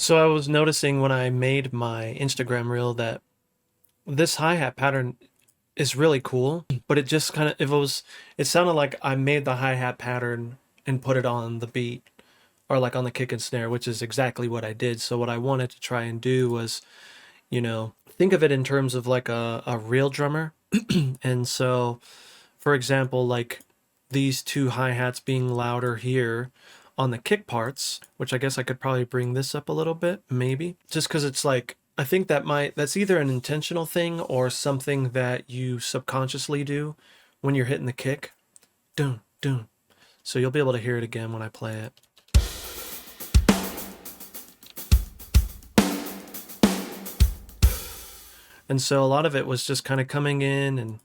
So I was noticing when I made my Instagram reel that this hi-hat pattern is really cool, but it just kind of it sounded like I made the hi-hat pattern and put it on the beat or like on the kick and snare, which is exactly what I did. So what I wanted to try and do was, think of it in terms of like a real drummer. And so, for example, like these two hi-hats being louder here on the kick parts, which I guess I could probably bring this up a little bit, maybe, just because it's like, I think that's either an intentional thing or something that you subconsciously do when you're hitting the kick. Dun, dun. So you'll be able to hear it again when I play it. And so a lot of it was just kind of coming in and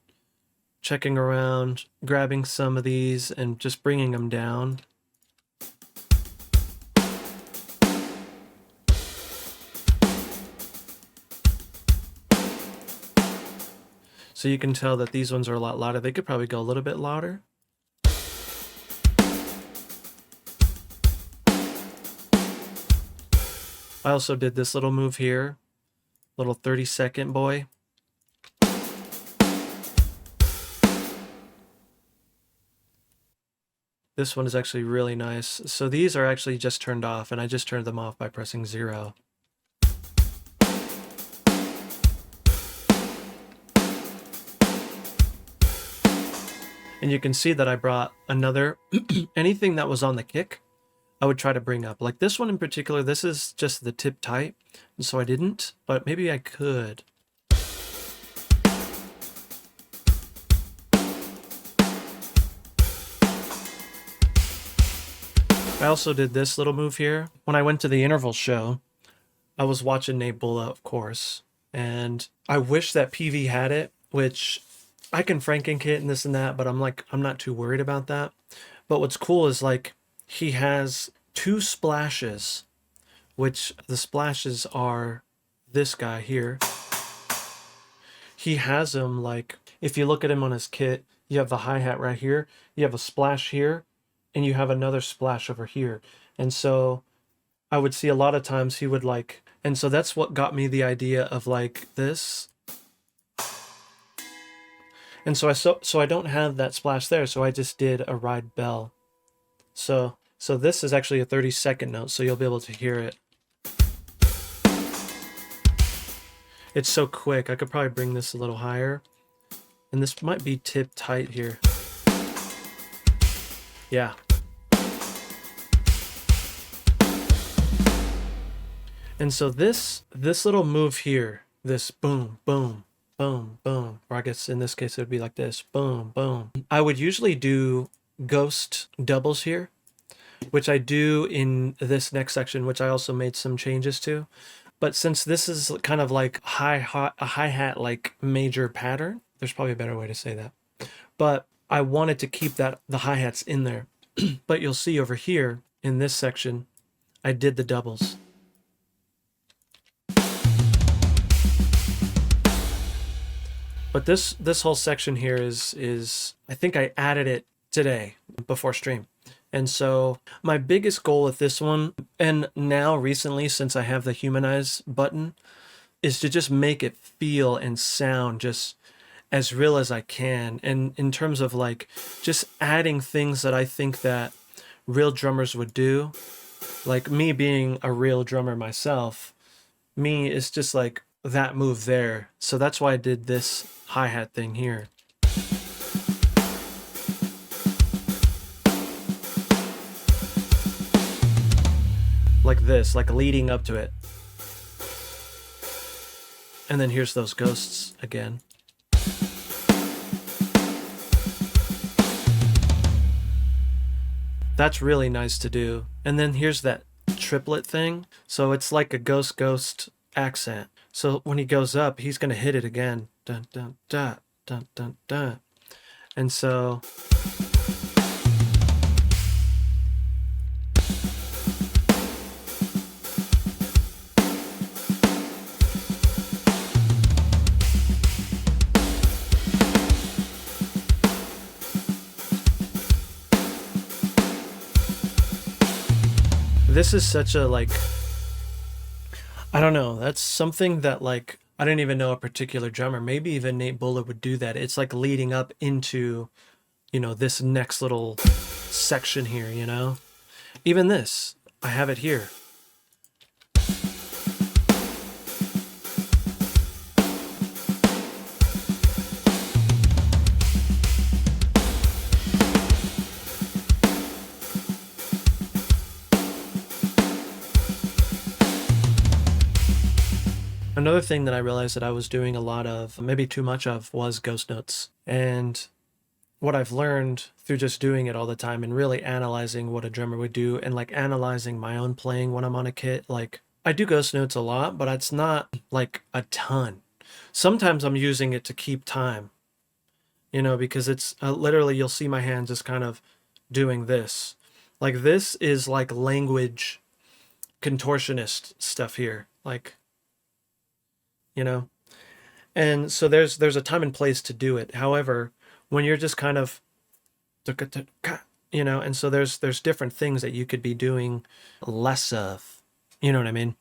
checking around, grabbing some of these and just bringing them down. So you can tell that these ones are a lot louder. They could probably go a little bit louder. I also did this little move here, little 30-second boy. This one is actually really nice. So these are actually just turned off, and I just turned them off by pressing 0. And you can see that I brought another, anything that was on the kick, I would try to bring up. Like this one in particular, this is just the tip tight, and so I didn't, but maybe I could. I also did this little move here. When I went to the interval show, I was watching Nate Bulla, of course, and I wish that PV had it, which I can Franken-kit and this and that, but I'm not too worried about that. But what's cool is like he has 2 splashes, which the splashes are this guy here. He has them like, if you look at him on his kit, you have the hi-hat right here, you have a splash here, and you have another splash over here. And so I would see a lot of times he would like, and so that's what got me the idea of like this. And so I don't have that splash there, so I just did a ride bell. So this is actually a 30-second note, so you'll be able to hear it. It's so quick. I could probably bring this a little higher. And this might be tip tight here. Yeah. And so this little move here, this boom, boom, boom, boom, or I guess in this case it would be like this, boom, boom. I would usually do ghost doubles here, which I do in this next section, which I also made some changes to. But since this is kind of like a hi-hat like major pattern, there's probably a better way to say that. But I wanted to keep the hi-hats in there. But you'll see over here in this section, I did the doubles. But this whole section here is I think I added it today before stream. And so my biggest goal with this one, and now recently since I have the humanize button, is to just make it feel and sound just as real as I can. And in terms of like just adding things that I think that real drummers would do, like me being a real drummer myself, me is just like that move there. So that's why I did this hi-hat thing here. Like this, like leading up to it. And then here's those ghosts again. That's really nice to do. And then here's that triplet thing. So it's like a ghost accent. So when he goes up, he's going to hit it again. Dun, dun, dun, dun, dun, dun. And so this is such a like I don't know. That's something that like I didn't even know a particular drummer. Maybe even Nate Buller would do that. It's like leading up into, this next little section here, Even this, I have it here. Another thing that I realized that I was doing a lot of, maybe too much of, was ghost notes. And what I've learned through just doing it all the time and really analyzing what a drummer would do and like analyzing my own playing when I'm on a kit, like I do ghost notes a lot, but it's not like a ton. Sometimes I'm using it to keep time, because it's literally you'll see my hand just kind of doing this. Like this is like language contortionist stuff here. Like, you know, and so there's a time and place to do it. However, when you're just kind of and so there's different things that you could be doing less of. You know what I mean?